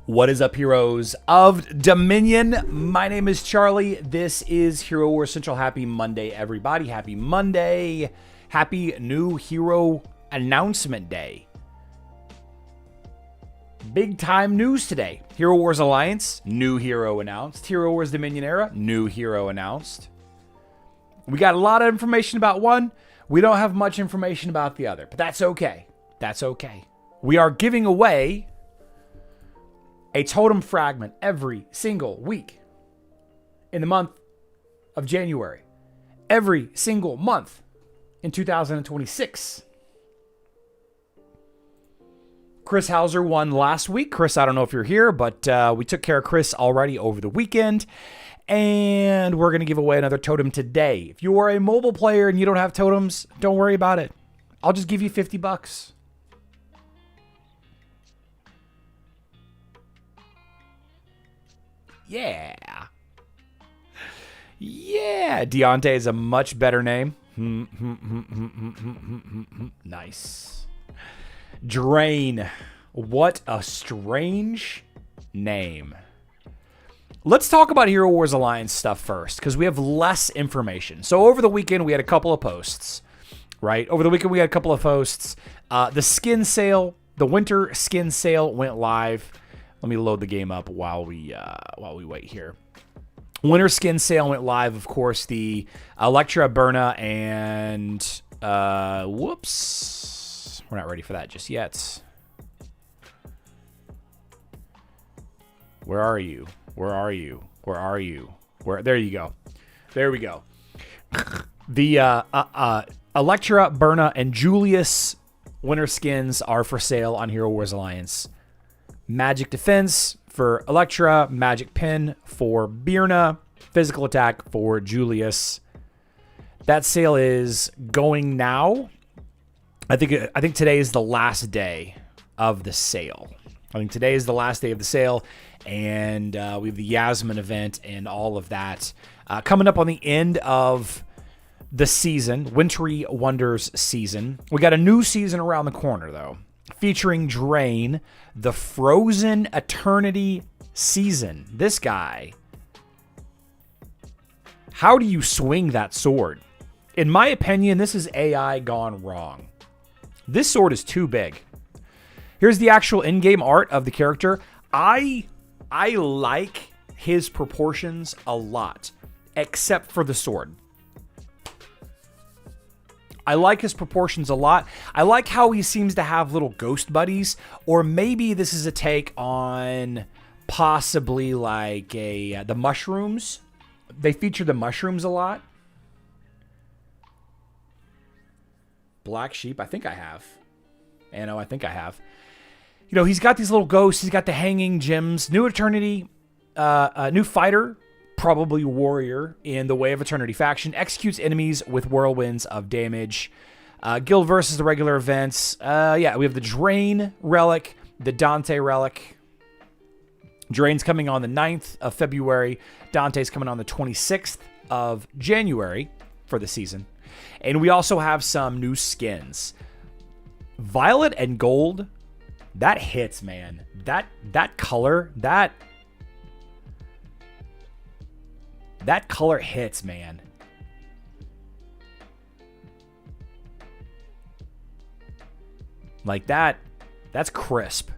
What is up, heroes of Dominion? My name is Charlie. This is Hero Wars Central. Happy Monday, everybody. Happy Monday. Happy new hero announcement day. Big time news today. Hero Wars Alliance, new hero announced. Hero Wars Dominion Era, new hero announced. We got a lot of information about one. We don't have much information about the other, but that's okay. That's okay. We are giving away a totem fragment every single week in the month of January. Every single month in 2026. Chris Hauser won last week. Chris, I don't know if you're here, but we took care of Chris already over the weekend. And we're going to give away another totem today. If you are a mobile player and you don't have totems, don't worry about it. I'll just give you $50. Yeah. Yeah. Deontay is a much better name. Nice. Drain. What a strange name. Let's talk about Hero Wars Alliance stuff first, because we have less information. So over the weekend, we had a couple of posts, right? Over the weekend, we had a couple of posts. The skin sale, the winter skin sale went live. Let me load the game up while we wait here. Winter skin sale went live. Of course, the Electra, Berna, and whoops, we're not ready for that just yet. Where are you? Where are you? Where are you? Where? There you go. There we go. The Electra, Berna, and Julius winter skins are for sale on Hero Wars Alliance. Magic Defense for Electra, Magic Pin for Birna, Physical Attack for Julius. That sale is going now. I think today is the last day of the sale. I think today is the last day of the sale, and we have the Yasmin event and all of that coming up on the end of the season, Wintry Wonders season. We got a new season around the corner, though, featuring Drain, the Frozen Eternity season. This guy, how do you swing that sword? In my opinion, this is AI gone wrong. This sword is too big. Here's the actual in-game art of the character. I like his proportions a lot, except for the sword. I like his proportions a lot. I like how he seems to have little ghost buddies, or maybe this is a take on possibly like the mushrooms. They feature the mushrooms a lot. Black Sheep, I think I have. I think I have. You know, he's got these little ghosts. He's got the hanging gems. New Eternity, new fighter, probably warrior in the Way of Eternity faction. Executes enemies with whirlwinds of damage. Guild versus the regular events. Yeah, we have the Drain relic, the Dante relic. Drain's coming on the 9th of February. Dante's coming on the 26th of January for the season. And we also have some new skins. Violet and gold, that hits, man. That color, that color hits, man. Like that's crisp.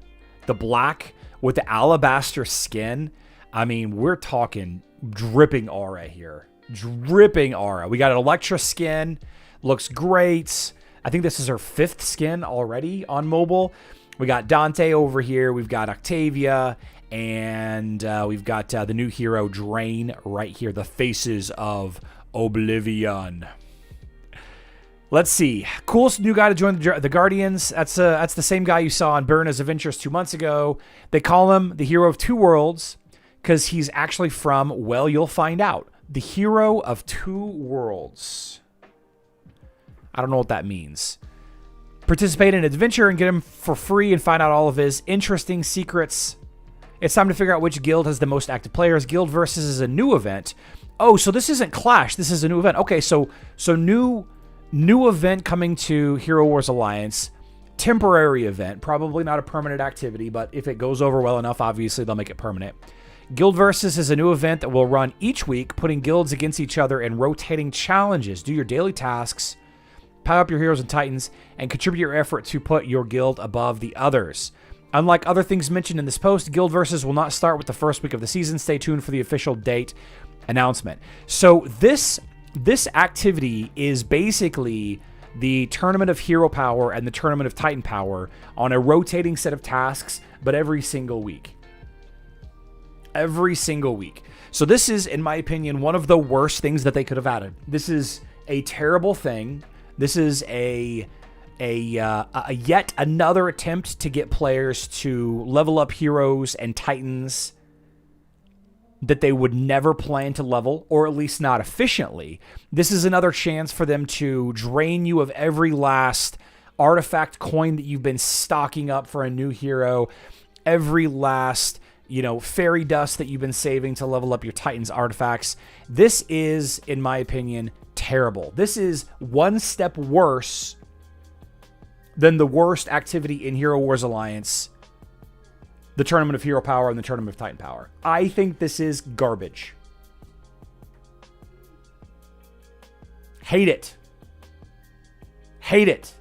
The black with the alabaster skin. I mean, we're talking dripping aura here. Dripping aura. We got an Electra skin. Looks great. I think this is her 5th skin already on mobile. We got Dante over here. We've got Octavia. And we've got the new hero, Drain, right here. The Faces of Oblivion. Let's see. Coolest new guy to join the Guardians. That's the same guy you saw on Burna's Adventures 2 months ago. They call him the Hero of Two Worlds because he's actually from, well, you'll find out. The Hero of Two Worlds. I don't know what that means. Participate in an adventure and get him for free and find out all of his interesting secrets. It's time to figure out which guild has the most active players. Guild Versus is a new event. Oh, so this isn't Clash. This is a new event. Okay, so new event coming to Hero Wars Alliance. temporary event, probably not a permanent activity, but if it goes over well enough, obviously they'll make it permanent. Guild Versus is a new event that will run each week, putting guilds against each other in rotating challenges. Do your daily tasks, power up your heroes and titans, and contribute your effort to put your guild above the others. Unlike other things mentioned in this post, Guild Versus will not start with the first week of the season. Stay tuned for the official date announcement. So this activity is basically the Tournament of Hero Power and the Tournament of Titan Power on a rotating set of tasks, but every single week. Every single week. So this is, in my opinion, one of the worst things that they could have added. This is a terrible thing. This is a yet another attempt to get players to level up heroes and titans that they would never plan to level, or at least not efficiently. This is another chance for them to drain you of every last artifact coin that you've been stocking up for a new hero, every last, fairy dust that you've been saving to level up your Titans artifacts. This is, in my opinion, terrible. This is one step worse than the worst activity in Hero Wars Alliance, the Tournament of Hero Power and the Tournament of Titan Power. I think this is garbage. Hate it. Hate it.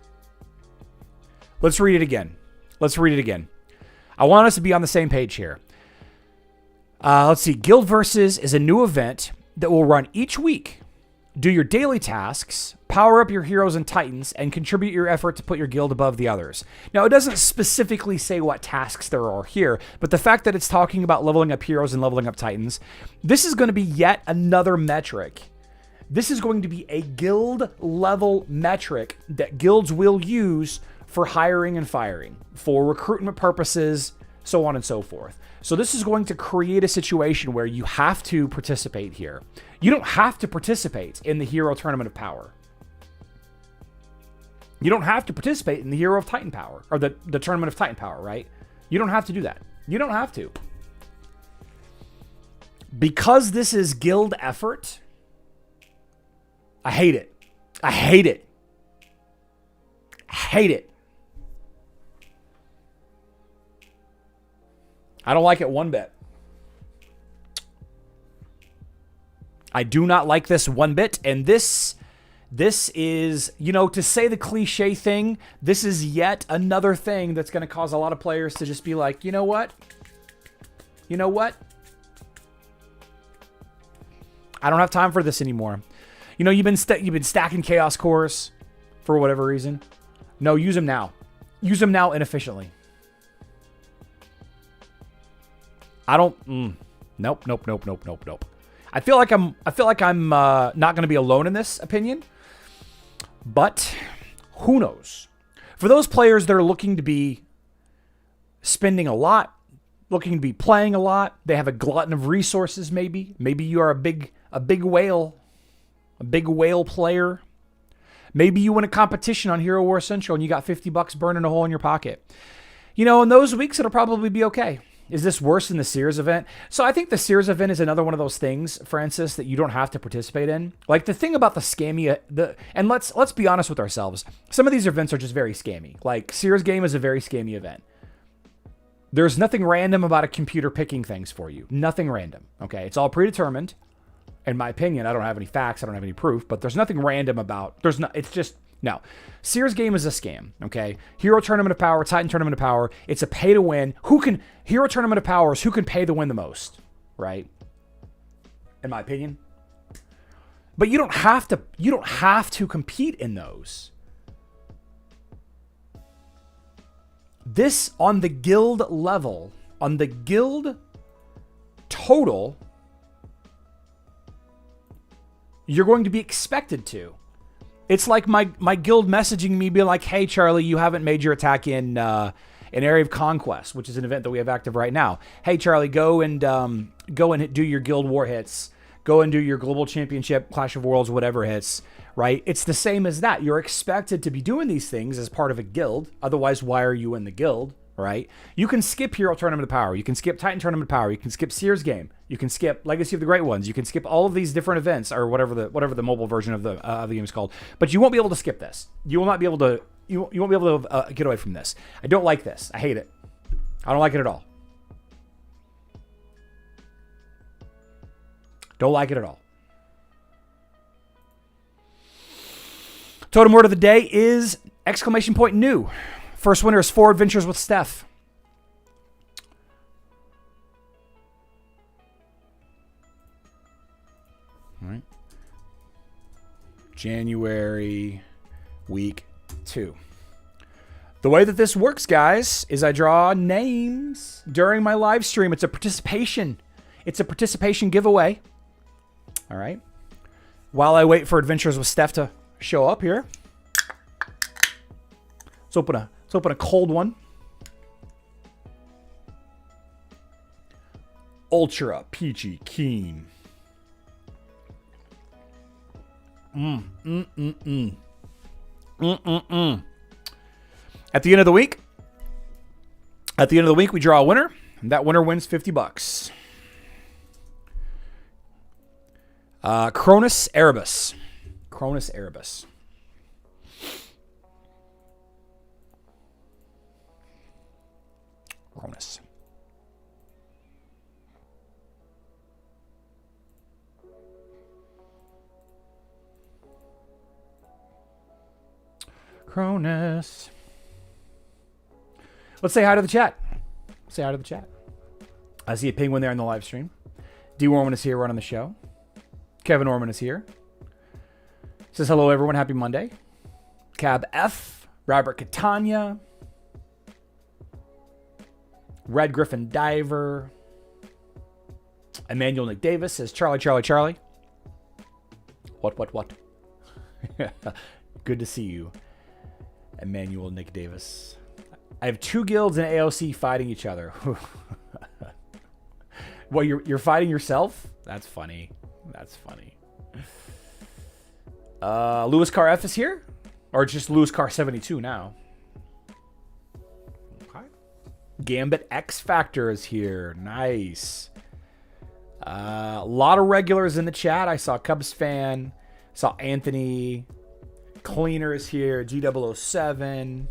Let's read it again. I want us to be on the same page here. Let's see. Guild Versus is a new event that will run each week. Do your daily tasks, power up your heroes and titans, and contribute your effort to put your guild above the others. Now, it doesn't specifically say what tasks there are here, but the fact that it's talking about leveling up heroes and leveling up titans, this is going to be yet another metric. This is going to be a guild level metric that guilds will use for hiring and firing, for recruitment purposes, so on and so forth. So this is going to create a situation where you have to participate here. You don't have to participate in the Hero Tournament of Power. You don't have to participate in the Hero of Titan Power, or the Tournament of Titan Power, right? You don't have to do that. You don't have to. Because this is guild effort, I hate it. I hate it. I hate it. I don't like it one bit. I do not like this one bit. And this is, to say the cliche thing, this is yet another thing that's going to cause a lot of players to just be like, you know what? I don't have time for this anymore. You've been stacking chaos cores for whatever reason. No, use them now. Use them now inefficiently. I don't. Nope. I feel like I'm not going to be alone in this opinion, but who knows? For those players that are looking to be spending a lot, looking to be playing a lot, they have a glutton of resources. Maybe you are a big whale player. Maybe you win a competition on Hero War Central and you got $50 burning a hole in your pocket. In those weeks it'll probably be okay. Is this worse than the Sears event? So I think the Sears event is another one of those things, Francis, that you don't have to participate in. Like the thing about the scammy, and let's be honest with ourselves. Some of these events are just very scammy. Like Sears game is a very scammy event. There's nothing random about a computer picking things for you. Nothing random. Okay, it's all predetermined. In my opinion, I don't have any facts. I don't have any proof, but there's nothing random about. It's just. No, Sears game is a scam, okay? Hero Tournament of Power, Titan Tournament of Power, it's a pay to win. Hero Tournament of Power is who can pay to win the most, right? In my opinion. But you don't have to compete in those. This on the guild level, on the guild total, you're going to be expected to. It's like my guild messaging me being like, hey, Charlie, you haven't made your attack in Area of Conquest, which is an event that we have active right now. Hey, Charlie, go and do your guild war hits. Go and do your Global Championship, Clash of Worlds, whatever hits, right? It's the same as that. You're expected to be doing these things as part of a guild. Otherwise, why are you in the guild, right? You can skip Hero Tournament of Power. You can skip Titan Tournament of Power. You can skip Sears game. You can skip Legacy of the Great Ones. You can skip all of these different events or whatever the mobile version of the game is called. But you won't be able to skip this. You will not be able to you won't be able to get away from this. I don't like this. I hate it. I don't like it at all. Don't like it at all. Totem word of the day is exclamation point new. First winner is 4 Adventures with Steph. All right. January week 2. The way that this works, guys, is I draw names during my live stream. It's a participation. It's a participation giveaway. All right. While I wait for Adventures with Steph to show up here, let's open a cold one. Ultra Peachy Keen. At the end of the week, we draw a winner, and that winner wins $50. Cronus Erebus. Cronus Erebus. Cronus. Cronus. Let's say hi to the chat. Say hi to the chat. I see a penguin there in the live stream. D. Warman is here running the show. Kevin Orman is here. Says hello, everyone. Happy Monday. Cab F. Robert Catania. Red Griffin Diver. Emmanuel Nick Davis says Charlie, Charlie, Charlie. What? Good to see you, Emmanuel Nick Davis. I have 2 guilds in AOC fighting each other. Well, you're fighting yourself? That's funny. That's funny. Lewis Car F is here? Or just Lewis Car 72 now? Okay. Gambit X Factor is here. Nice. A lot of regulars in the chat. I saw Cubs fan. Saw Anthony. Cleaner is here. G007.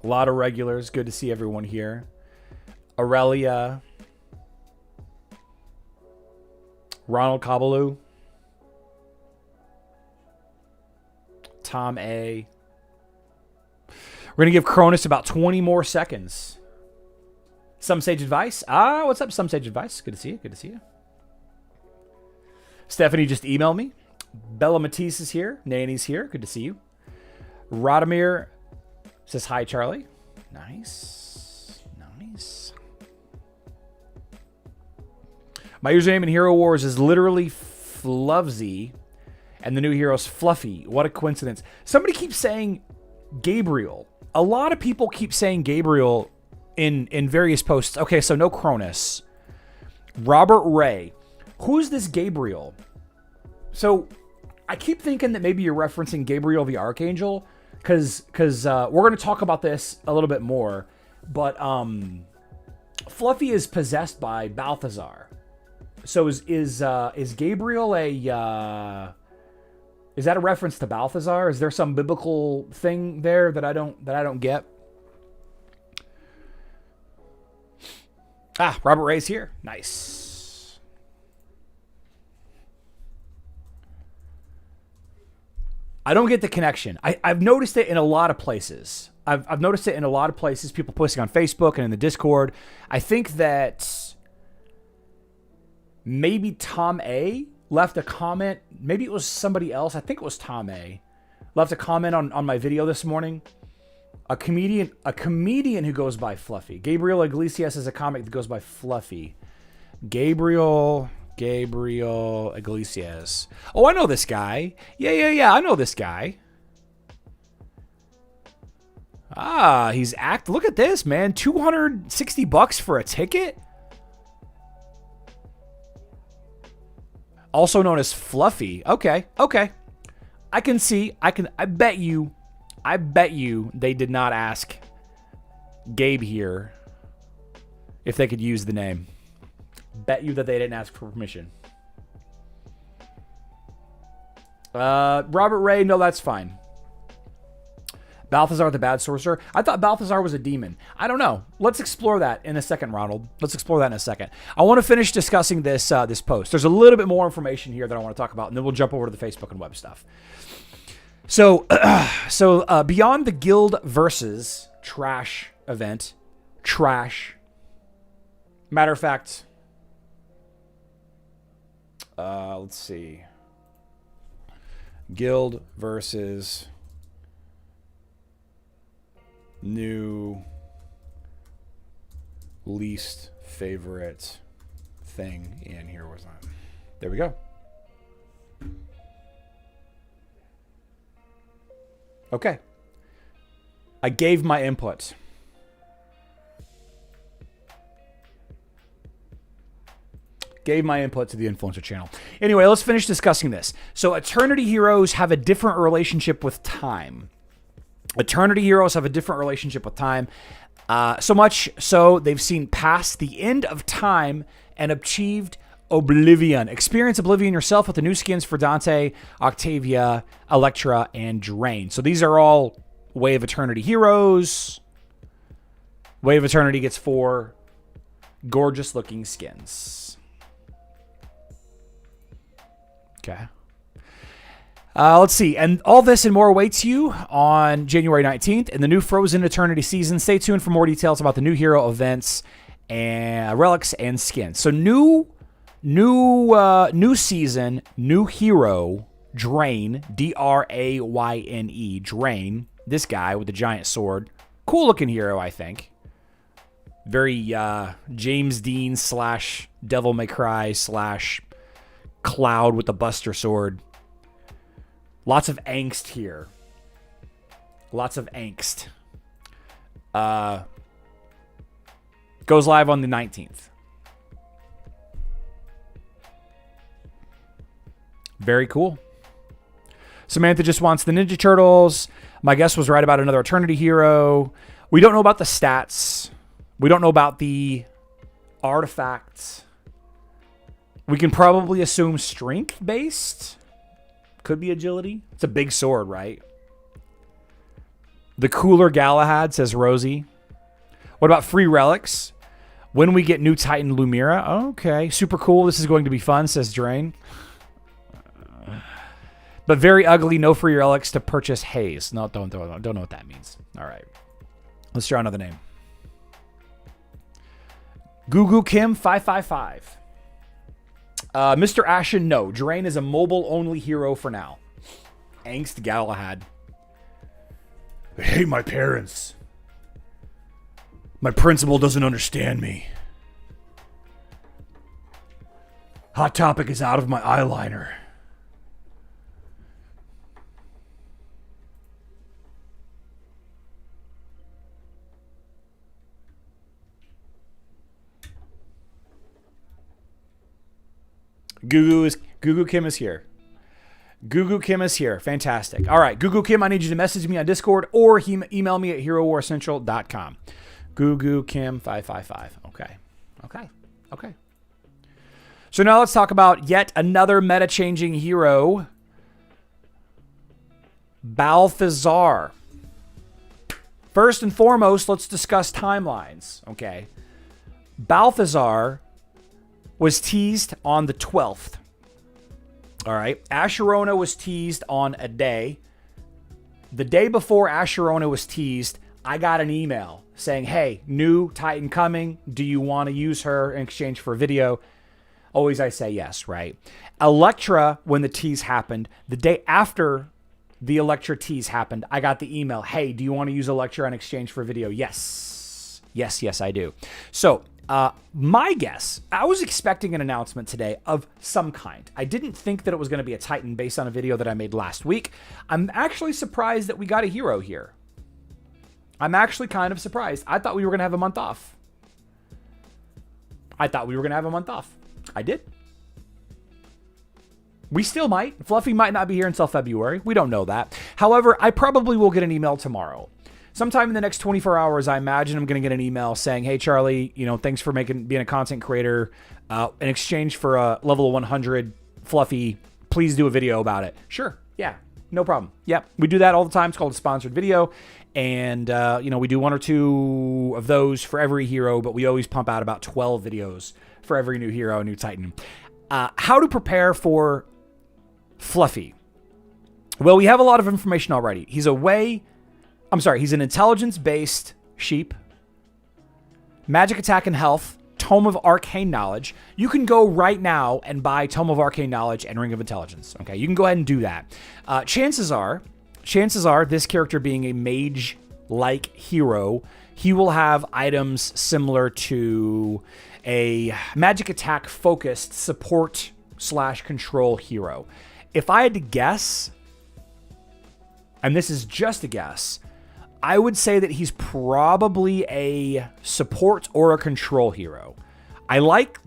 A lot of regulars. Good to see everyone here. Aurelia. Ronald Kabaloo. Tom A. We're going to give Cronus about 20 more seconds. Some Sage Advice. What's up, Some Sage Advice? Good to see you. Good to see you. Stephanie just emailed me. Bella Matisse is here. Nanny's here. Good to see you. Radomir says hi, Charlie. Nice. Nice. My username in Hero Wars is literally Fluffsy, and the new hero's Fluffy. What a coincidence. Somebody keeps saying Gabriel. A lot of people keep saying Gabriel in various posts. Okay, so no Cronus. Robert Ray. Who's this Gabriel? So I keep thinking that maybe you're referencing Gabriel the Archangel, because we're going to talk about this a little bit more. But Fluffy is possessed by Balthazar. So is Gabriel is that a reference to Balthazar? Is there some biblical thing there that I don't get? Robert Ray's here. Nice. I don't get the connection. I've noticed it in a lot of places. I've noticed it in a lot of places. People posting on Facebook and in the Discord. I think that maybe Tom A left a comment. Maybe it was somebody else. I think it was Tom A. Left a comment on my video this morning. A comedian who goes by Fluffy. Gabriel Iglesias is a comic that goes by Fluffy. Gabriel Iglesias. Oh, I know this guy. Yeah. I know this guy. Look at this, man. $260 for a ticket? Also known as Fluffy. Okay. I can see. I bet you they did not ask Gabe here if they could use the name. Bet you that they didn't ask for permission. Robert Ray, no, that's fine. Balthazar the Bad Sorcerer. I thought Balthazar was a demon. I don't know. Let's explore that in a second, Ronald. Let's explore that in a second. I want to finish discussing this this post. There's a little bit more information here that I want to talk about, and then we'll jump over to the Facebook and web stuff. So, beyond the Guild versus Trash event, trash. Matter of fact, let's see. Guild versus new least favorite thing in here. Was that? There we go. Okay. I gave my input. Gave my input to the influencer channel. Anyway, let's finish discussing this. So Eternity Heroes have a different relationship with time. Eternity Heroes have a different relationship with time. So much so they've seen past the end of time and achieved Oblivion. Experience Oblivion yourself with the new skins for Dante, Octavia, Electra, and Drain. So these are all Way of Eternity heroes. Way of Eternity gets 4 gorgeous looking skins. Okay. Let's see. And all this and more awaits you on January 19th in the new Frozen Eternity season. Stay tuned for more details about the new hero events and relics and skins. So new season, new hero, Drain, Drayne, Drain. This guy with the giant sword. Cool looking hero, I think. Very James Dean / Devil May Cry / Cloud with the Buster Sword. Lots of angst here. Lots of angst. Goes live on the 19th. Very cool. Samantha just wants the Ninja Turtles. My guess was right about another Eternity hero. We don't know about the stats. We don't know about the artifacts. We can probably assume strength-based. Could be agility. It's a big sword, right? The cooler Galahad, says Rosie. What about free relics? When we get new Titan Lumira. Okay, super cool. This is going to be fun, says Drain. But very ugly. No free relics to purchase Haze. No, don't know what that means. All right. Let's try another name. Gugu Kim 555. Mr. Ashen, no. Drain is a mobile-only hero for now. Angst Galahad. I hate my parents. My principal doesn't understand me. Hot Topic is out of my eyeliner. Gugu Kim is here. Gugu Kim is here. Fantastic. All right, Gugu Kim, I need you to message me on Discord or email me at herowarcentral.com. Gugu Kim 555. Okay. So now let's talk about yet another meta-changing hero, Balthazar. First and foremost, let's discuss timelines. Okay. Balthazar was teased on the 12th. All right. Asherona was teased on a day. The day before Asherona was teased, I got an email saying, hey, new Titan coming. Do you want to use her in exchange for a video? Always I say yes, right? Electra, when the tease happened, the day after the Electra tease happened, I got the email, hey, do you want to use Electra in exchange for a video? Yes, I do. So, my guess, I was expecting an announcement today of some kind. I didn't think that it was going to be a Titan based on a video that I made last week. I'm actually surprised that we got a hero here. I'm actually kind of surprised. I thought we were going to have a month off. I did. We still might. Fluffy might not be here until February. We don't know that. However, I probably will get an email tomorrow. Sometime in the next 24 hours, I imagine I'm going to get an email saying, hey, Charlie, thanks for being a content creator. In exchange for a level 100 Fluffy, please do a video about it. Sure. Yeah. No problem. Yep, we do that all the time. It's called a sponsored video. And, we do 1 or 2 of those for every hero, but we always pump out about 12 videos for every new hero, new Titan. How to prepare for Fluffy. Well, we have a lot of information already. He's an intelligence-based sheep. Magic attack and health. Tome of Arcane Knowledge. You can go right now and buy Tome of Arcane Knowledge and Ring of Intelligence. Okay, you can go ahead and do that. Chances are, this character being a mage-like hero, he will have items similar to a magic attack-focused support/control hero. If I had to guess, and this is just a guess, I would say that he's probably a support or a control hero. I like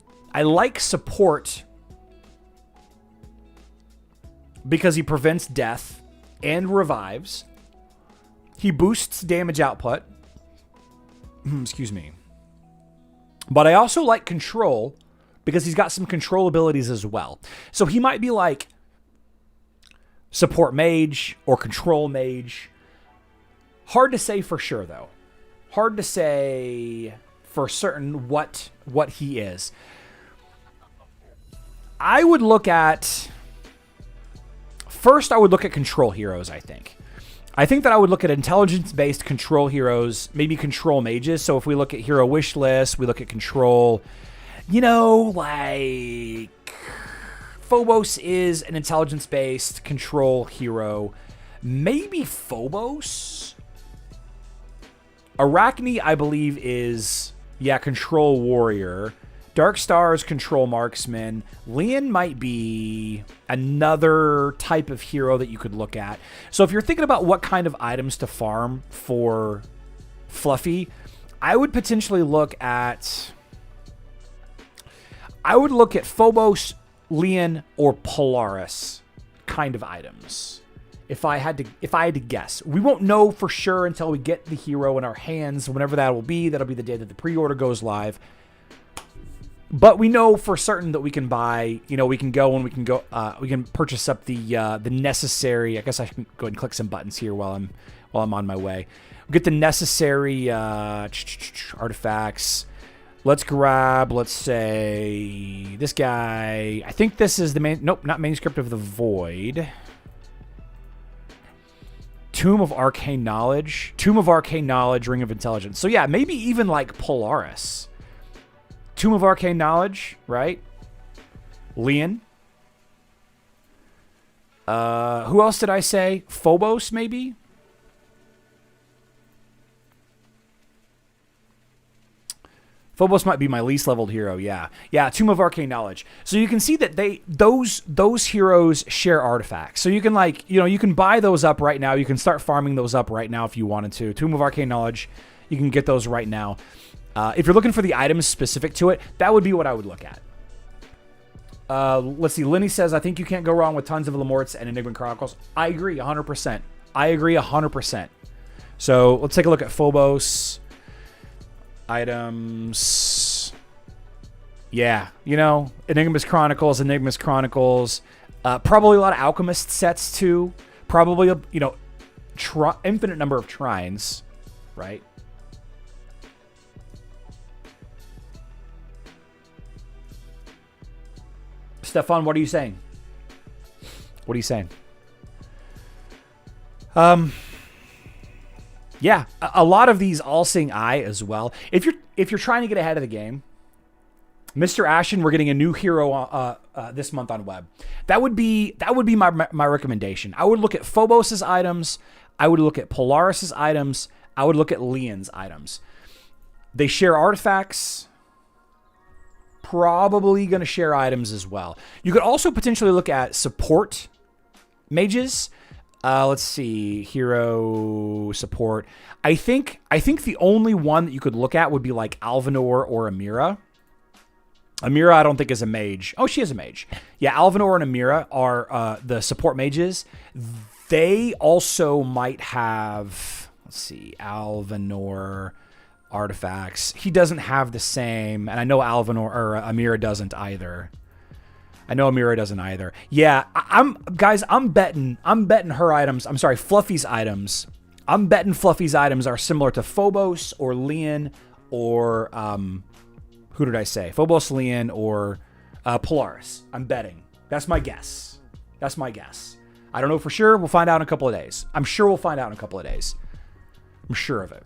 support because he prevents death and revives. He boosts damage output. Excuse me. But I also like control because he's got some control abilities as well. So he might be like support mage or control mage. Hard to say for sure, though. Hard to say for certain what he is. I would look at... First, I would look at control heroes, I think. I think that I would look at intelligence-based control heroes, maybe control mages. So if we look at hero wish list, we look at control... like... Phobos is an intelligence-based control hero. Maybe Phobos? Arachne, I believe, is, control warrior. Dark Star's control marksman. Lian might be another type of hero that you could look at. So if you're thinking about what kind of items to farm for Fluffy, I would potentially look at... Phobos, Lian, or Polaris kind of items. If I had to guess. We won't know for sure until we get the hero in our hands, whenever that will be. That'll be the day that the pre-order goes live. But we know for certain that we can buy, we can purchase up the necessary, I guess I can go ahead and click some buttons here while I'm on my way. We'll get the necessary artifacts. Let's grab, let's say, this guy. I think this is the not Manuscript of the Void. Tomb of Arcane Knowledge, Ring of Intelligence. So yeah, maybe even like Polaris. Tomb of Arcane Knowledge, right? Lian. Who else did I say? Phobos, maybe? Phobos might be my least leveled hero, yeah. Yeah, Tomb of Arcane Knowledge. So you can see that those heroes share artifacts. So you can you can buy those up right now. You can start farming those up right now if you wanted to. Tomb of Arcane Knowledge, you can get those right now. If you're looking for the items specific to it, that would be what I would look at. Let's see. Lenny says, I think you can't go wrong with tons of Lemorts and Enigma Chronicles. I agree 100%. I agree 100%. So let's take a look at Phobos. Items. Yeah, Enigma's Chronicles. Probably a lot of Alchemist sets too. Probably, infinite number of Trines, right? Stefan, what are you saying? What are you saying? Yeah, a lot of these All-Seeing Eye as well. If you're trying to get ahead of the game, Mr. Ashen, we're getting a new hero this month on web. That would be my recommendation. I would look at Phobos's items. I would look at Polaris's items. I would look at Lian's items. They share artifacts. Probably going to share items as well. You could also potentially look at support mages. Let's see, hero support. I think the only one that you could look at would be like Alvanor or Amira. Amira, I don't think is a mage. Oh, she is a mage. Yeah, Alvanor and Amira are the support mages. They also might have, let's see, Alvanor artifacts. He doesn't have the same, and I know Alvanor or Amira doesn't either. I know Amira doesn't either. Yeah, I'm betting her items. I'm sorry, Fluffy's items. I'm betting Fluffy's items are similar to Phobos or Leon or who did I say? Phobos, Leon, or Polaris. I'm betting. That's my guess. That's my guess. I don't know for sure. We'll find out in a couple of days. I'm sure we'll find out in a couple of days. I'm sure of it.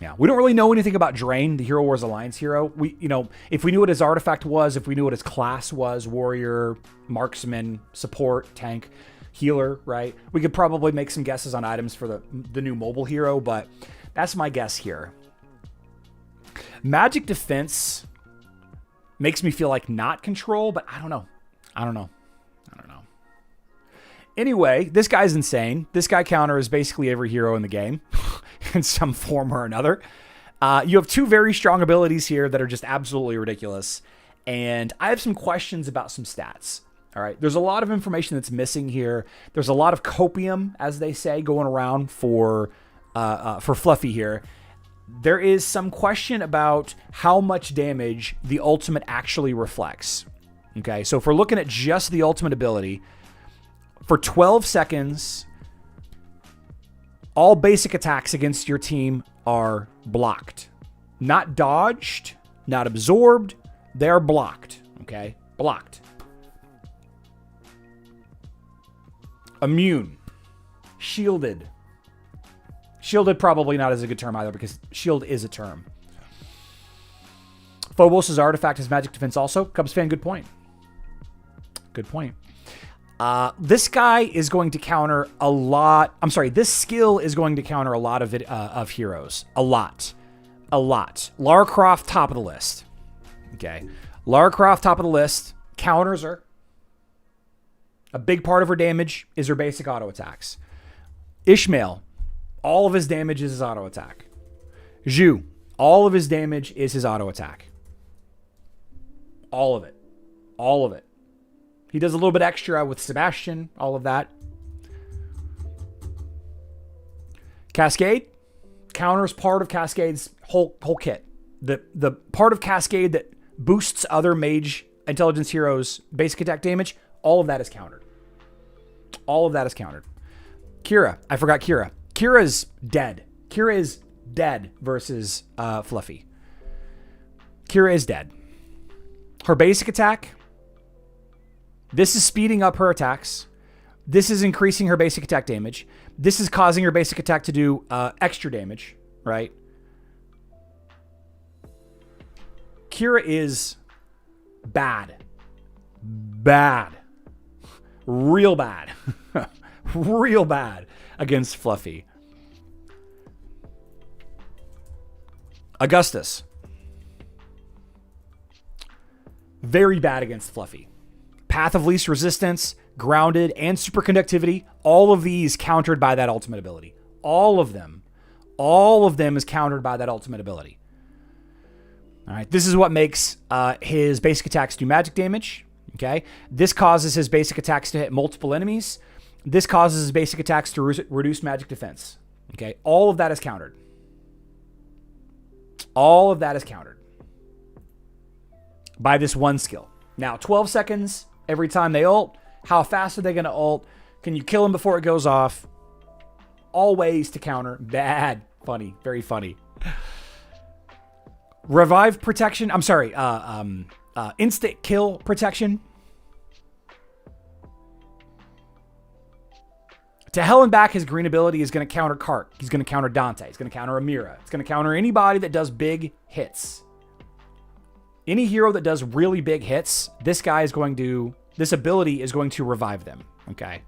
Yeah, we don't really know anything about Drain, the Hero Wars Alliance hero. If we knew what his artifact was, if we knew what his class was, warrior, marksman, support, tank, healer, right? We could probably make some guesses on items for the new mobile hero, but that's my guess here. Magic defense makes me feel like not control, but I don't know. Anyway, this guy's insane. This guy counters basically every hero in the game in some form or another. You have two very strong abilities here that are just absolutely ridiculous. And I have some questions about some stats. All right. There's a lot of information that's missing here. There's a lot of copium, as they say, going around for Fluffy here. There is some question about how much damage the ultimate actually reflects. Okay. So if we're looking at just the ultimate ability, for 12 seconds, all basic attacks against your team are blocked. Not dodged, not absorbed. They're blocked. Okay? Blocked. Immune. Shielded. Shielded probably not as a good term either, because shield is a term. Phobos' artifact has magic defense also. Cubs fan, good point. Good point. This guy is going to counter a lot. I'm sorry. This skill is going to counter a lot of heroes. A lot. Lara Croft, top of the list. Okay. Lara Croft, top of the list. Counters her. A big part of her damage is her basic auto attacks. Ishmael, all of his damage is his auto attack. Zhu, all of his damage is his auto attack. All of it. All of it. He does a little bit extra with Sebastian, all of that. Cascade counters part of Cascade's whole kit. The part of Cascade that boosts other mage intelligence heroes' basic attack damage, all of that is countered. All of that is countered. Kira, I forgot Kira. Kira is dead. Kira is dead versus Fluffy. Kira is dead. Her basic attack, this is speeding up her attacks. This is increasing her basic attack damage. This is causing her basic attack to do extra damage, right? Kira is bad. Bad. Real bad. Real bad against Fluffy. Augustus. Very bad against Fluffy. Path of least resistance, grounded, and superconductivity, all of these countered by that ultimate ability. All of them is countered by that ultimate ability. All right, this is what makes his basic attacks do magic damage. Okay, this causes his basic attacks to hit multiple enemies. This causes his basic attacks to reduce magic defense. Okay, all of that is countered. All of that is countered by this one skill. Now, 12 seconds every time they ult. How fast are they going to ult? Can you kill them before it goes off? All ways to counter. Bad. Funny. Very funny. Revive protection. I'm sorry. Instant kill protection. To hell and back, his green ability is going to counter Cart. He's going to counter Dante. He's going to counter Amira. It's going to counter anybody that does big hits. Any hero that does really big hits, this ability is going to revive them. Okay.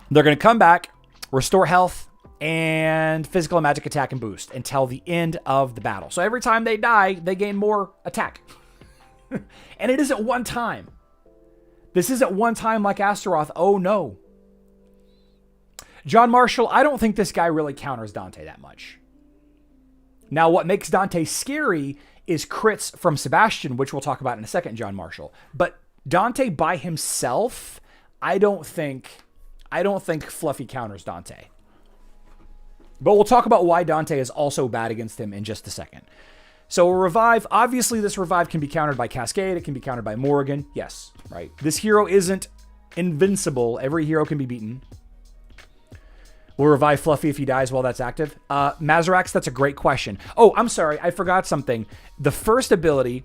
They're going to come back, restore health, and physical and magic attack and boost until the end of the battle. So every time they die, they gain more attack. And it isn't one time. This isn't one time like Astaroth. Oh no. John Marshall, I don't think this guy really counters Dante that much. Now, what makes Dante scary is crits from Sebastian, which we'll talk about in a second, John Marshall. But Dante by himself, I don't think Fluffy counters Dante. But we'll talk about why Dante is also bad against him in just a second. So a revive, obviously this revive can be countered by Cascade. It can be countered by Morrigan. Yes, right. This hero isn't invincible. Every hero can be beaten. We'll revive Fluffy if he dies while that's active. Mazarax, that's a great question. Oh, I'm sorry. I forgot something. The first ability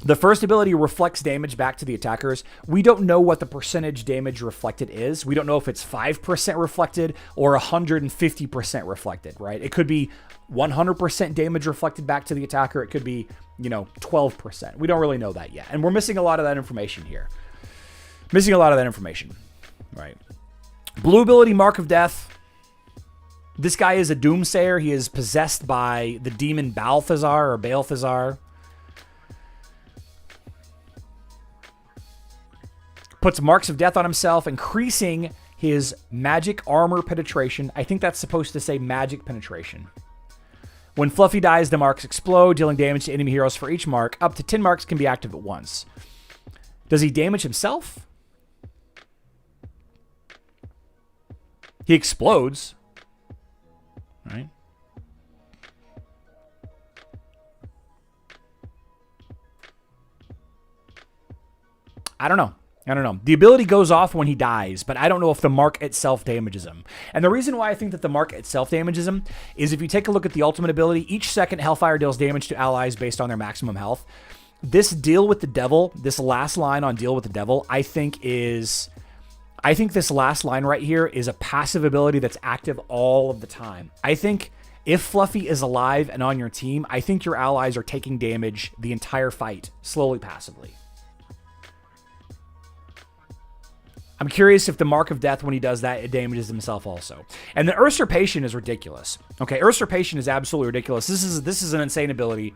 reflects damage back to the attackers. We don't know what the percentage damage reflected is. We don't know if it's 5% reflected or 150% reflected, right? It could be 100% damage reflected back to the attacker. It could be, 12%. We don't really know that yet. And we're missing a lot of that information here. Right? Blue ability, Mark of Death. This guy is a doomsayer. He is possessed by the demon Balthazar or Balthazar. Puts marks of death on himself, increasing his magic armor penetration. I think that's supposed to say magic penetration. When Fluffy dies, the marks explode, dealing damage to enemy heroes for each mark. Up to 10 marks can be active at once. Does he damage himself? He explodes. Right? I don't know. The ability goes off when he dies, but I don't know if the mark itself damages him. And the reason why I think that the mark itself damages him is if you take a look at the ultimate ability, each second Hellfire deals damage to allies based on their maximum health. This deal with the devil, this last line on deal with the devil, I think this last line right here is a passive ability that's active all of the time. I think if Fluffy is alive and on your team, I think your allies are taking damage the entire fight, slowly, passively. I'm curious if the Mark of Death, when he does that, it damages himself also. And the Usurpation is ridiculous. Okay, Usurpation is absolutely ridiculous. This is an insane ability.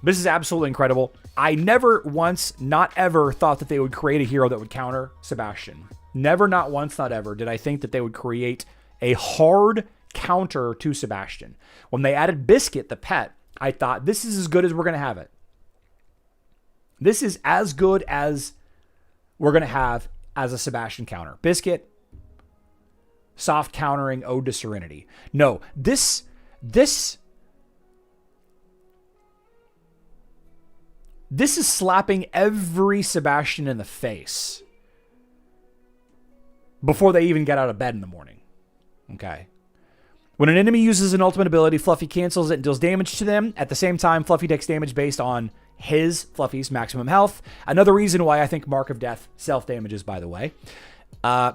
This is absolutely incredible. I never once, not ever, thought that they would create a hero that would counter Sebastian. Never, not once, not ever, did I think that they would create a hard counter to Sebastian. When they added Biscuit, the pet, I thought, this is as good as we're going to have it. This is as good as we're going to have as a Sebastian counter. Biscuit, soft countering, Ode to Serenity. No, this is slapping every Sebastian in the face before they even get out of bed in the morning. Okay. When an enemy uses an ultimate ability, Fluffy cancels it and deals damage to them. At the same time, Fluffy takes damage based on Fluffy's maximum health. Another reason why I think Mark of Death self-damages, by the way.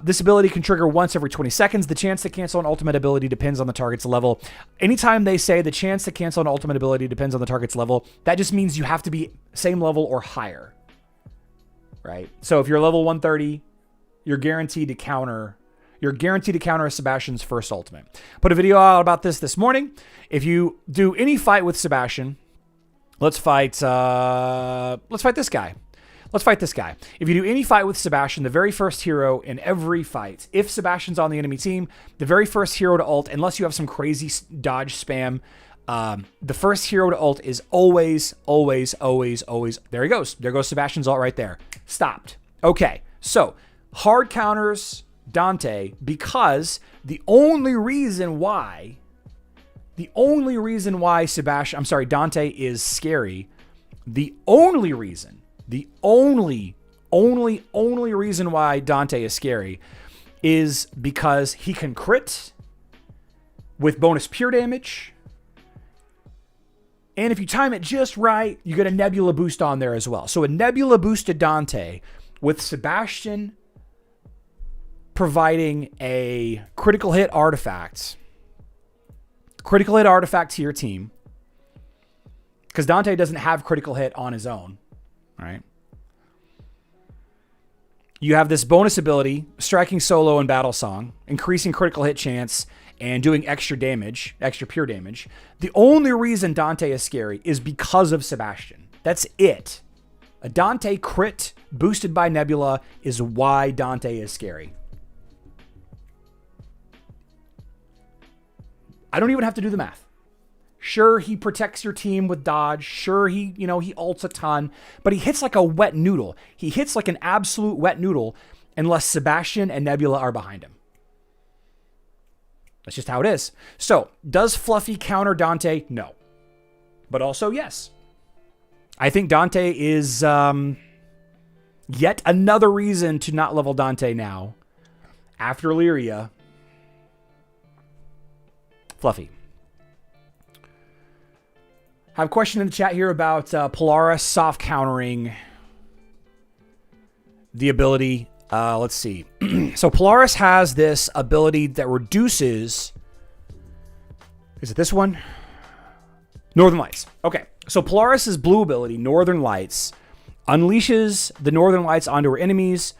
This ability can trigger once every 20 seconds. The chance to cancel an ultimate ability depends on the target's level. Anytime they say the chance to cancel an ultimate ability depends on the target's level, that just means you have to be same level or higher. Right? So if you're level 130, you're guaranteed to counter Sebastian's first ultimate. Put a video out about this morning. If you do any fight with Sebastian, let's fight this guy. If you do any fight with Sebastian, the very first hero in every fight, if Sebastian's on the enemy team, the very first hero to ult, unless you have some crazy dodge spam, the first hero to ult is always. There he goes. There goes Sebastian's ult right there. Stopped. Okay, so hard counters Dante because the only reason why Dante is scary, the only reason why Dante is scary is because he can crit with bonus pure damage. And if you time it just right, you get a Nebula boost on there as well. So a Nebula boosted Dante with Sebastian providing a critical hit artifact to your team, because Dante doesn't have critical hit on his own, right? You have this bonus ability, striking solo in Battle Song, increasing critical hit chance, and doing extra damage, extra pure damage. The only reason Dante is scary is because of Sebastian. That's it. A Dante crit boosted by Nebula is why Dante is scary. I don't even have to do the math. Sure, he protects your team with dodge. Sure, he ults a ton, but he hits like a wet noodle. He hits like an absolute wet noodle unless Sebastian and Nebula are behind him. That's just how it is. So, does Fluffy counter Dante? No. But also, yes, I think Dante is yet another reason to not level Dante now. After Illyria. Fluffy. I have a question in the chat here about Polaris soft countering the ability. Let's see. So Polaris has this ability that reduces... Is it this one? Northern Lights. Okay. So Polaris's blue ability, Northern Lights, unleashes the Northern Lights onto her enemies.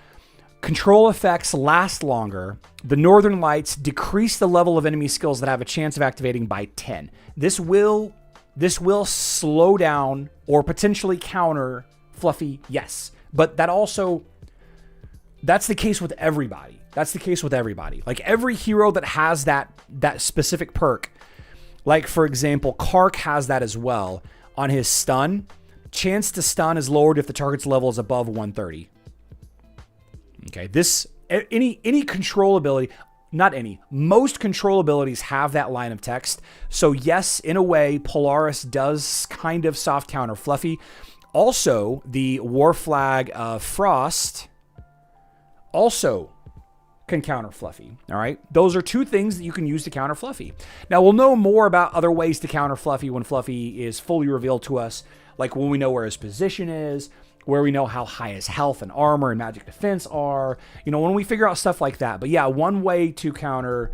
Control effects last longer. The Northern Lights decrease the level of enemy skills that have a chance of activating by 10. This will slow down or potentially counter Fluffy, yes. But that's the case with everybody. That's the case with everybody. Like every hero that has that specific perk, like for example, Kark has that as well on his stun. Chance to stun is lowered if the target's level is above 130. Okay, any control ability, most control abilities have that line of text. So yes, in a way, Polaris does kind of soft counter Fluffy. Also, the War Flag of Frost also can counter Fluffy. All right, those are two things that you can use to counter Fluffy. Now we'll know more about other ways to counter Fluffy when Fluffy is fully revealed to us, like when we know where his position is, where we know how high his health and armor and magic defense are, when we figure out stuff like that. But yeah, one way to counter,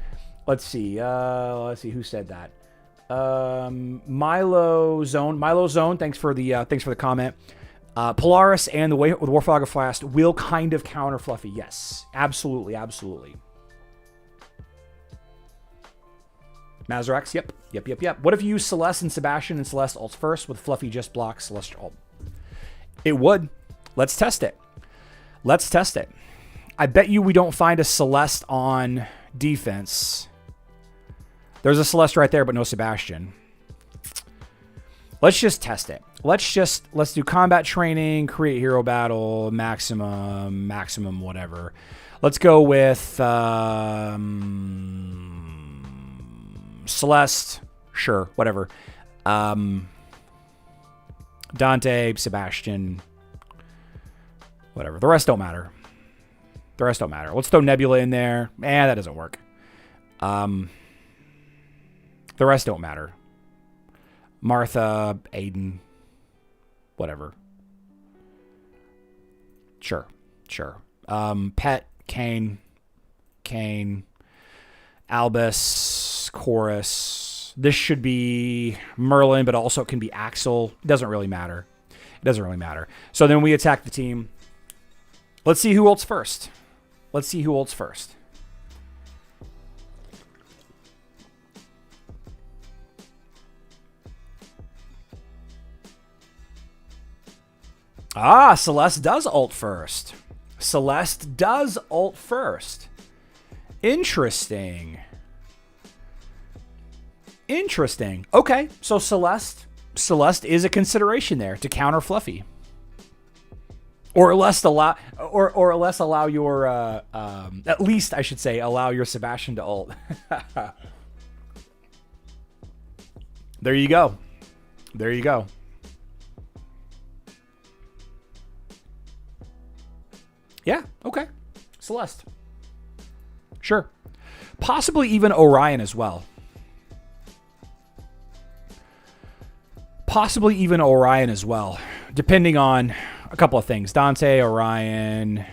let's see who said that. Milo Zone, thanks for the comment. Polaris and the way with War Flag of Frost will kind of counter Fluffy. Yes, absolutely. Mazarax, yep. What if you use Celeste and Sebastian and Celeste ults first with Fluffy just blocks Celeste ult? It would. Let's test it. I bet you we don't find a Celeste on defense. There's a Celeste right there, but no Sebastian. Let's just test it. Let's do combat training, create hero battle, maximum, whatever. Let's go with Celeste. Sure, whatever. Dante, Sebastian, whatever. The rest don't matter. Let's throw Nebula in there. That doesn't work. The rest don't matter. Martha, Aiden, whatever. Sure. Pet, Kane, Albus, Chorus. This should be Merlin, but also it can be Axel. It doesn't really matter. So then we attack the team. Let's see who ults first. Celeste does ult first. Interesting. Okay, so Celeste is a consideration there to counter Fluffy, or less allow your at least I should say allow your Sebastian to ult. There you go. Yeah. Okay. Celeste. Sure. Possibly even Orion as well. Depending on a couple of things. Dante, Orion,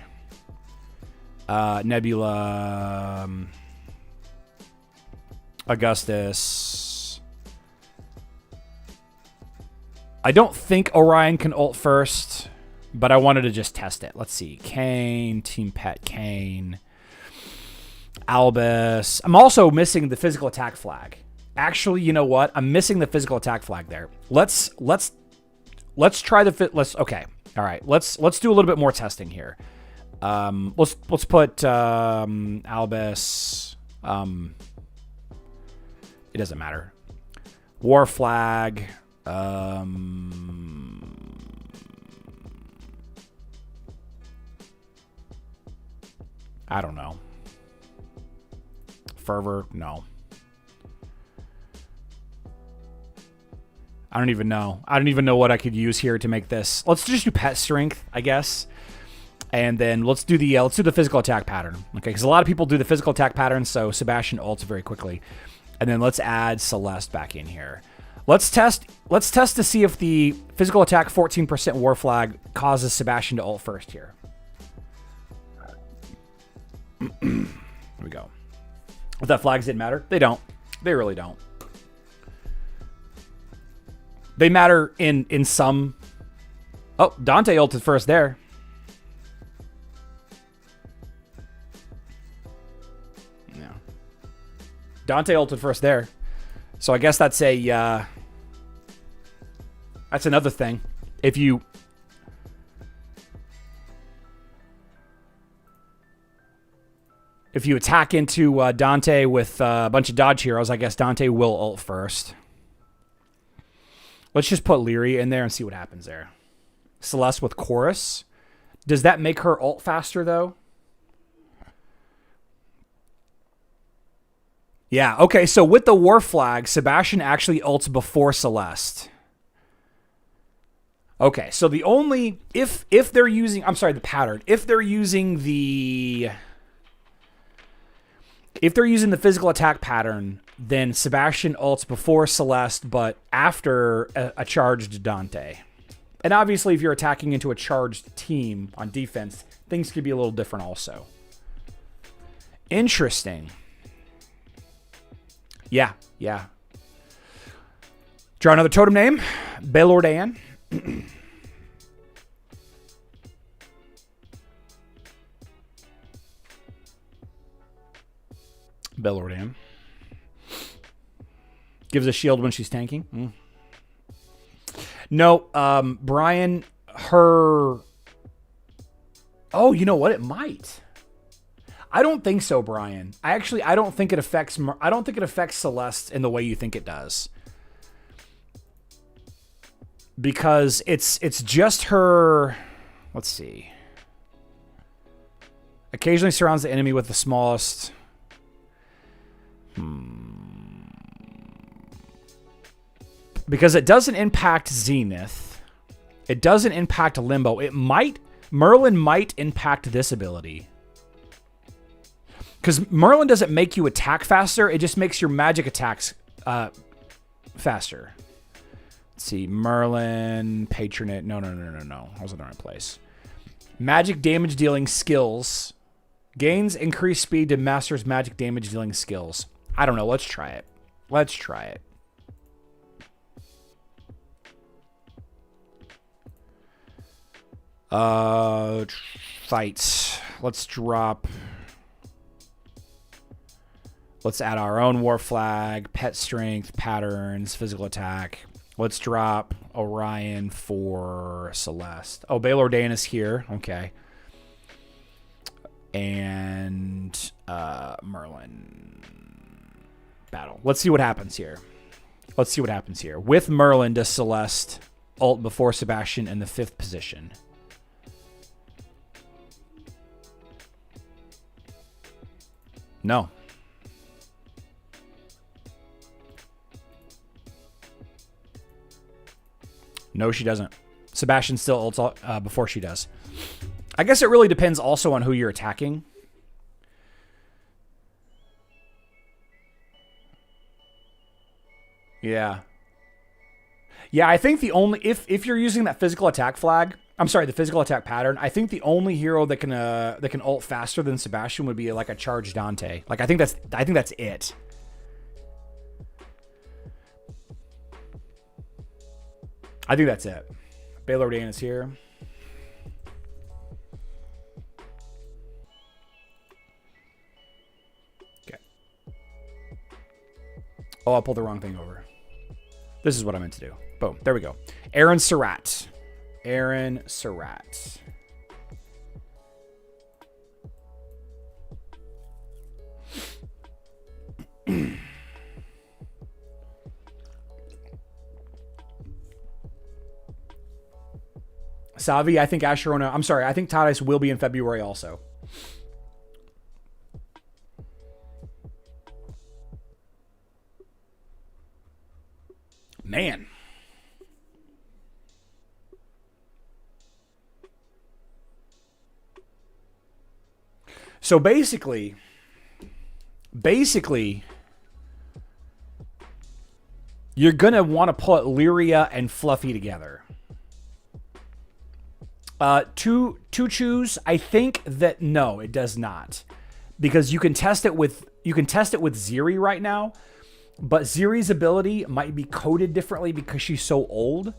Nebula, Augustus. I don't think Orion can ult first, but I wanted to just test it. Let's see. Kane, Team Pet Kane, Albus. I'm also missing the physical attack flag. Actually, you know what? I'm missing the physical attack flag there. Let's try the fit. Okay. All right. Let's do a little bit more testing here. Let's put Albus. It doesn't matter. War flag. I don't know. Fervor, no. I don't even know. I don't even know what I could use here to make this. Let's just do pet strength, I guess. And then let's do the physical attack pattern. Okay, because a lot of people do the physical attack pattern, so Sebastian ults very quickly. And then let's add Celeste back in here. Let's test to see if the physical attack 14% war flag causes Sebastian to ult first here. Here we go. If that flags didn't matter, they don't. They really don't. They matter in some. Oh, Dante ulted first there. Yeah. Dante ulted first there. So I guess that's a that's another thing. If you attack into Dante with a bunch of dodge heroes, I guess Dante will ult first. Let's just put Lyria in there and see what happens there. Celeste with Chorus. Does that make her ult faster, though? Yeah, okay, so with the war flag, Sebastian actually ults before Celeste. Okay, so the only... If they're using... I'm sorry, the pattern. If they're using the physical attack pattern, then Sebastian ults before Celeste, but after a charged Dante. And obviously, if you're attacking into a charged team on defense, things could be a little different also. Interesting. Yeah. Draw another totem name. Belordan. Belordan. Gives a shield when she's tanking. No, Brian, her... Oh, you know what? It might. I don't think so, Brian. I don't think it affects... I don't think it affects Celeste in the way you think it does. Because it's just her... Let's see. Occasionally surrounds the enemy with the smallest... Because it doesn't impact Zenith. It doesn't impact Limbo. Merlin might impact this ability. Because Merlin doesn't make you attack faster. It just makes your magic attacks faster. Let's see. Merlin, Patronate. No. I was in the right place. Magic damage dealing skills. Gains increased speed to masters magic damage dealing skills. I don't know. Let's try it. Fights. Let's drop. Let's add our own war flag, pet strength, patterns, physical attack. Let's drop Orion for Celeste. Oh, Belordan is here. Okay. And Merlin. Battle. Let's see what happens here. With Merlin, does Celeste ult before Sebastian in the 5th position? No. No, she doesn't. Sebastian still ults before she does. I guess it really depends also on who you're attacking. Yeah. Yeah, I think the only... If you're using that physical attack flag... I'm sorry, the physical attack pattern, I think the only hero that can ult faster than Sebastian would be like a charged Dante. Like I think that's it. I think that's it. Belordan is here. Okay. Oh, I pulled the wrong thing over. This is what I meant to do. Boom. There we go. Aaron Surratt. Savi, I think Asherona... I'm sorry, I think Tadis will be in February also. Man. So basically, you're going to want to put Lyria and Fluffy together. To choose, I think that no, it does not. Because you can test it with Ziri right now, but Ziri's ability might be coded differently because she's so old.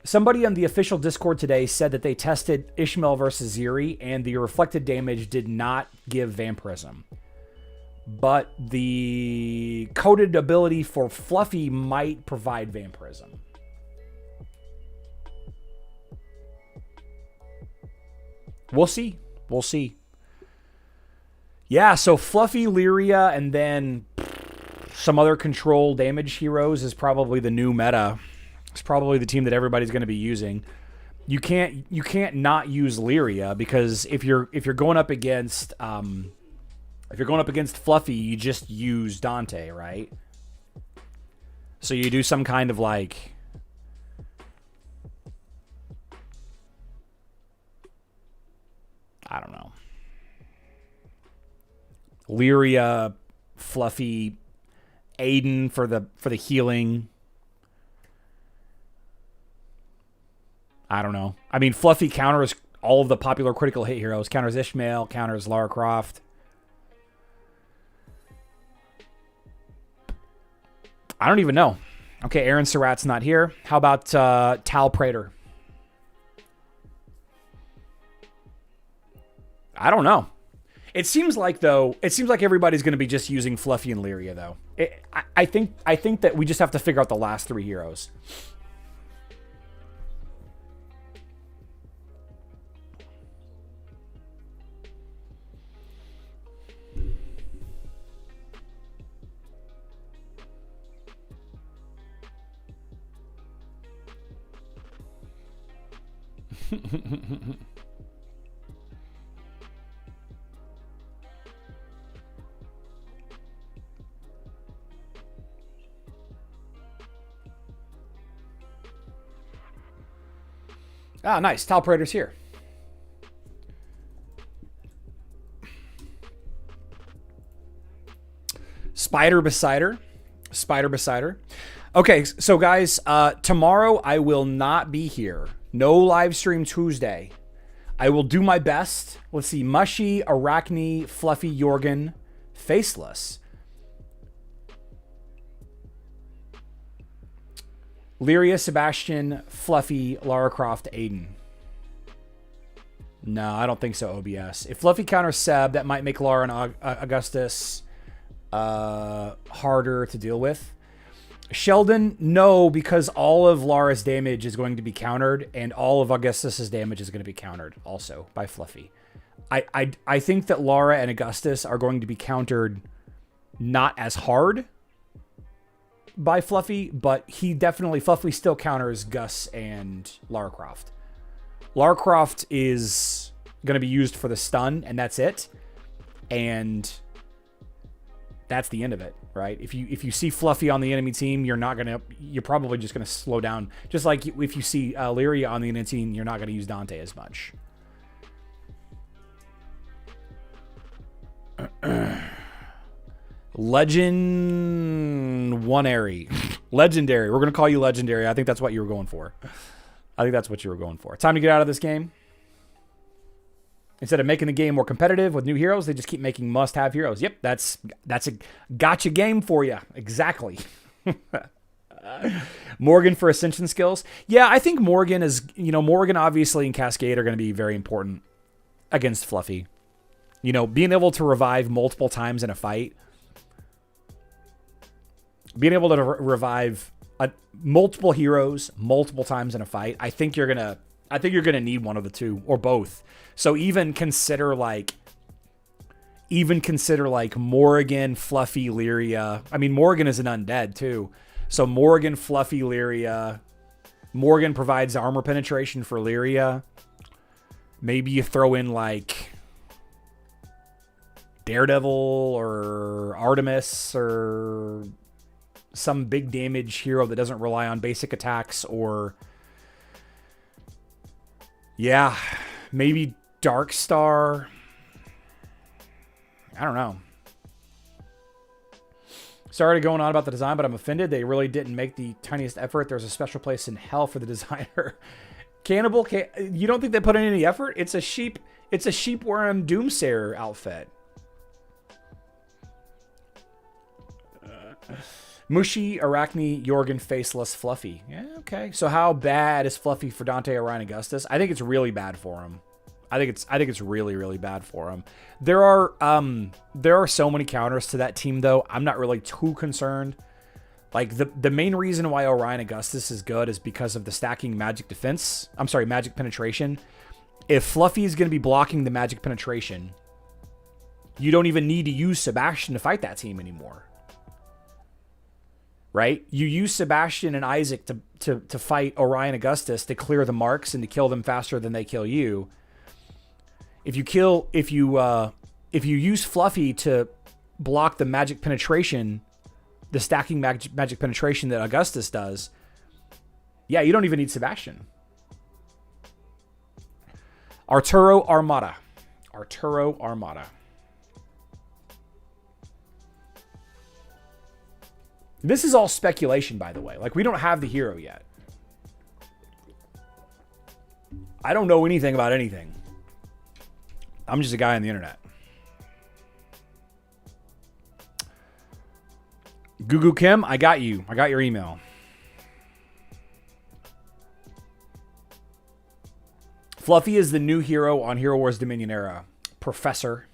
Somebody on the official Discord today said that they tested Ishmael versus Ziri, and the reflected damage did not give vampirism. But the coded ability for Fluffy might provide vampirism. We'll see. We'll see. Yeah, so Fluffy, Lyria, and then some other control damage heroes is probably the new meta. It's probably the team that everybody's going to be using. You can't not use Lyria, because if you're going up against Fluffy, you just use Dante, right? So you do some kind of like I don't know. Lyria, Fluffy, Aiden for the healing. I don't know. I mean, Fluffy counters all of the popular critical hit heroes. Counters Ishmael, counters Lara Croft. I don't even know. Okay, Aaron Surratt's not here. How about Tal Prater? I don't know. It seems like everybody's going to be just using Fluffy and Lyria, though. I think that we just have to figure out the last three heroes. Ah, nice. Tal Prater's here. Spider Besider. Okay, so guys, tomorrow I will not be here. No live stream Tuesday. I will do my best. Let's see. Mushy, Arachne, Fluffy, Jorgen, Faceless. Lyria, Sebastian, Fluffy, Lara Croft, Aiden. No, I don't think so, OBS. If Fluffy counters Seb, that might make Lara and Augustus harder to deal with. Sheldon, no, because all of Lara's damage is going to be countered, and all of Augustus's damage is going to be countered also by Fluffy. I think that Lara and Augustus are going to be countered not as hard by Fluffy, but Fluffy still counters Gus and Lara Croft. Lara Croft is going to be used for the stun, and that's it. And that's the end of it, right? If you see Fluffy on the enemy team, you're probably just gonna slow down. Just like if you see Lyria on the enemy team, you're not gonna use Dante as much. Legendary. Legendary. We're gonna call you Legendary. I think that's what you were going for. Time to get out of this game. Instead of making the game more competitive with new heroes, they just keep making must-have heroes. Yep, that's a gotcha game for you. Exactly. Morgan for Ascension skills. Yeah, I think Morgan obviously and Cascade are going to be very important against Fluffy. Being able to revive multiple times in a fight. Being able to revive multiple heroes multiple times in a fight. I think you're gonna need one of the two or both. So even consider like Morgan, Fluffy, Lyria. I mean, Morgan is an undead too. So Morgan, Fluffy, Lyria. Morgan provides armor penetration for Lyria. Maybe you throw in like Daredevil or Artemis or some big damage hero that doesn't rely on basic attacks, or maybe Darkstar. I don't know. Sorry to going on about the design, but I'm offended. They really didn't make the tiniest effort. There's a special place in hell for the designer. Cannibal, you don't think they put in any effort? It's a sheepworm doomsayer outfit. Mushy, Arachne, Jorgen, Faceless, Fluffy. Yeah, okay. So how bad is Fluffy for Dante, Orion, Augustus? I think it's really bad for him. I think it's really, really bad for him. There are so many counters to that team, though. I'm not really too concerned. Like, the main reason why Orion Augustus is good is because of the stacking magic defense. I'm sorry, magic penetration. If Fluffy is going to be blocking the magic penetration, you don't even need to use Sebastian to fight that team anymore. Right? You use Sebastian and Isaac to fight Orion Augustus to clear the marks and to kill them faster than they kill you. If you use Fluffy to block the magic penetration, the stacking magic penetration that Augustus does, yeah, you don't even need Sebastian. Arturo Armada. This is all speculation, by the way. Like, we don't have the hero yet. I don't know anything about anything. I'm just a guy on the internet. Gugu Kim, I got you. I got your email. Fluffy is the new hero on Hero Wars Dominion era. Professor.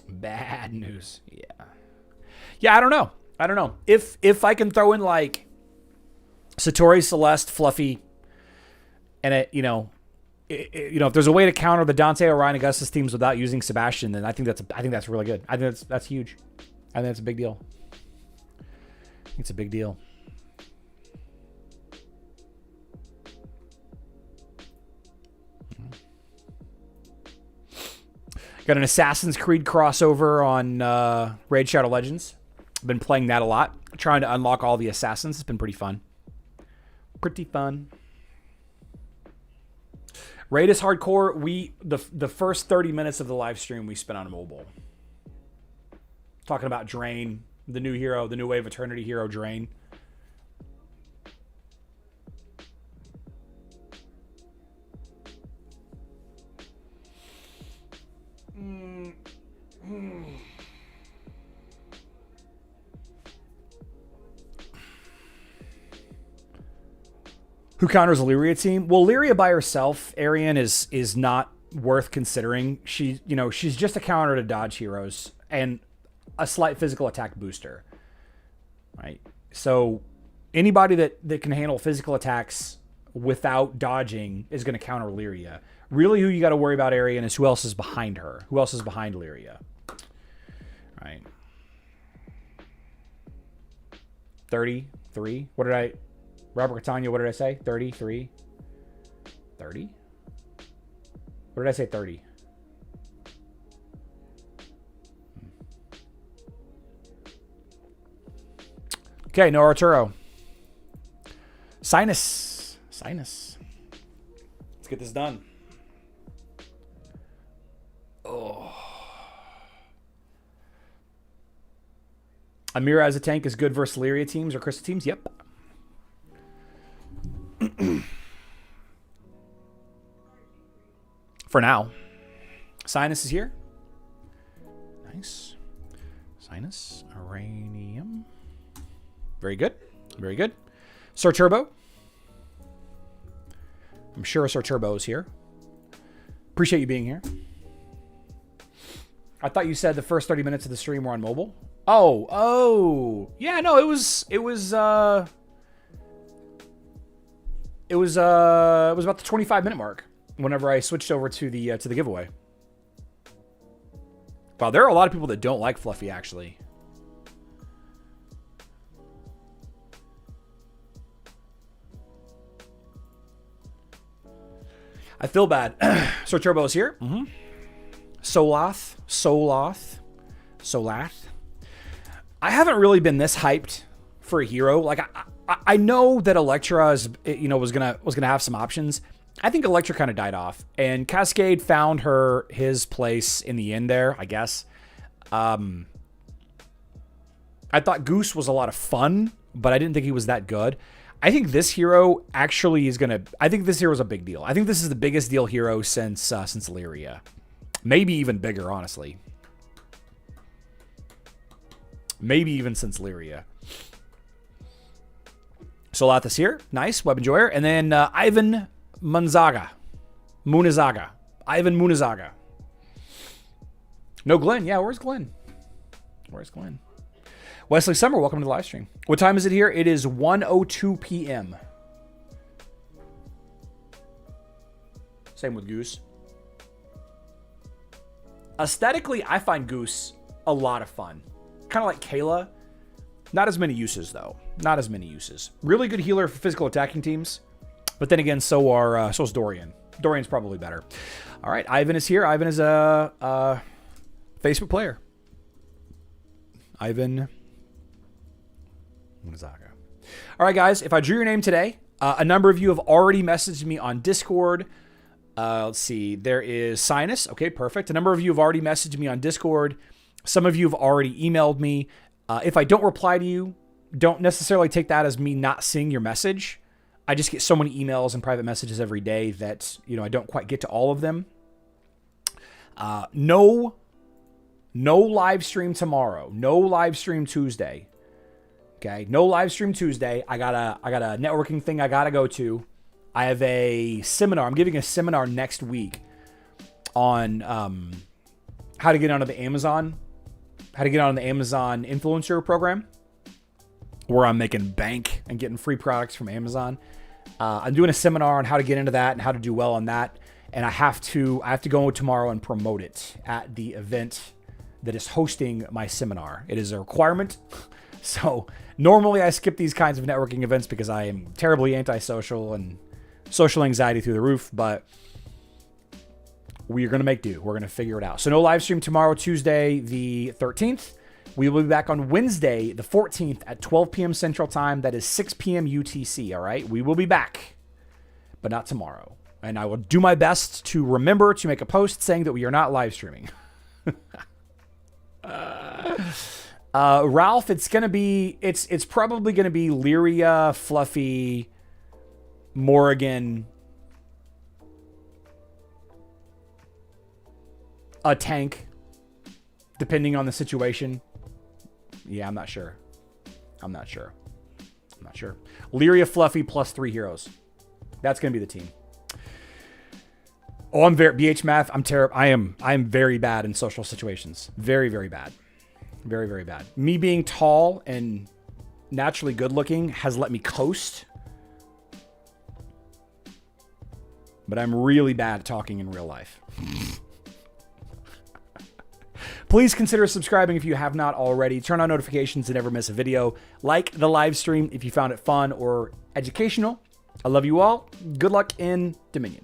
Bad news. Yeah, I don't know. If I can throw in like Satori, Celeste, Fluffy, and if there's a way to counter the Dante, Orion, Augustus teams without using Sebastian, then I think that's really good. I think that's huge. I think that's a big deal. It's a big deal. Got an Assassin's Creed crossover on Raid Shadow Legends. I've been playing that a lot. Trying to unlock all the assassins. It's been pretty fun. Raid is hardcore. The first 30 minutes of the live stream we spent on mobile. Talking about Drain, the new hero, the new Wave Eternity hero, Drain. Who counters Lyria team? Well, Lyria by herself, Arian is not worth considering. She's just a counter to dodge heroes and a slight physical attack booster. Right? So anybody that can handle physical attacks without dodging is going to counter Lyria. Really, who you got to worry about, Arian, is who else is behind her. Who else is behind Lyria? Right. 33. Robert Catania, what did I say? 33? 30? What did I say? 30? Okay, no Arturo. Sinus. Let's get this done. Oh. Amira as a tank is good versus Lyria teams or Crystal teams? Yep. For now. Sinus is here. Nice. Sinus. Uranium. Very good. Sir Turbo. I'm sure Sir Turbo is here. Appreciate you being here. I thought you said the first 30 minutes of the stream were on mobile. Oh. Yeah, no, it was about the 25-minute mark whenever I switched over to the giveaway. Wow, there are a lot of people that don't like Fluffy, actually. I feel bad. Sir Turbo is here. Solath. I haven't really been this hyped for a hero. Like I know that Electra is, you know, was gonna have some options. I think Electra kind of died off, and Cascade found his place in the end there, I guess. I thought Goose was a lot of fun, but I didn't think he was that good. I think this hero actually is gonna. I think this hero is a big deal. I think this is the biggest deal hero since Lyria, maybe even bigger, honestly. Maybe even since Lyria. Solathis here, nice web enjoyer, and then Ivan Munizaga. No Glenn. Yeah, where's Glenn? Wesley Summer, welcome to the live stream. What time is it here? It is 1:02 p.m. Same with Goose. Aesthetically, I find Goose a lot of fun. Kind of like Kayla. Not as many uses, though. Not as many uses. Really good healer for physical attacking teams. But then again, so is Dorian. Dorian's probably better. All right, Ivan is here. Ivan is a Facebook player. Ivan Munizaga. All right, guys. If I drew your name today, a number of you have already messaged me on Discord. Let's see. There is Sinus. Okay, perfect. A number of you have already messaged me on Discord. Some of you have already emailed me. If I don't reply to you, don't necessarily take that as me not seeing your message. I just get so many emails and private messages every day that, you know, I don't quite get to all of them. No live stream tomorrow. No live stream Tuesday. Okay, no live stream Tuesday. I got a networking thing I gotta go to. I have a seminar. I'm giving a seminar next week on how to get onto the Amazon influencer program, where I'm making bank and getting free products from Amazon. I'm doing a seminar on how to get into that and how to do well on that. And I have to go tomorrow and promote it at the event that is hosting my seminar. It is a requirement. So normally I skip these kinds of networking events because I am terribly antisocial and social anxiety through the roof, but we're going to make do. We're going to figure it out. So no live stream tomorrow, Tuesday, the 13th. We will be back on Wednesday, the 14th at 12 p.m. Central Time. That is 6 p.m. UTC, all right? We will be back, but not tomorrow. And I will do my best to remember to make a post saying that we are not live streaming. Ralph, it's probably going to be Lyria, Fluffy, Morrigan, a tank, depending on the situation. Yeah, I'm not sure. Lyria, Fluffy, plus 3 heroes. That's going to be the team. Oh, I'm very BH math. I'm terrible. I am very bad in social situations. Very, very bad. Very, very bad. Me being tall and naturally good looking has let me coast. But I'm really bad at talking in real life. Please consider subscribing if you have not already. Turn on notifications to never miss a video. Like the live stream if you found it fun or educational. I love you all. Good luck in Dominion.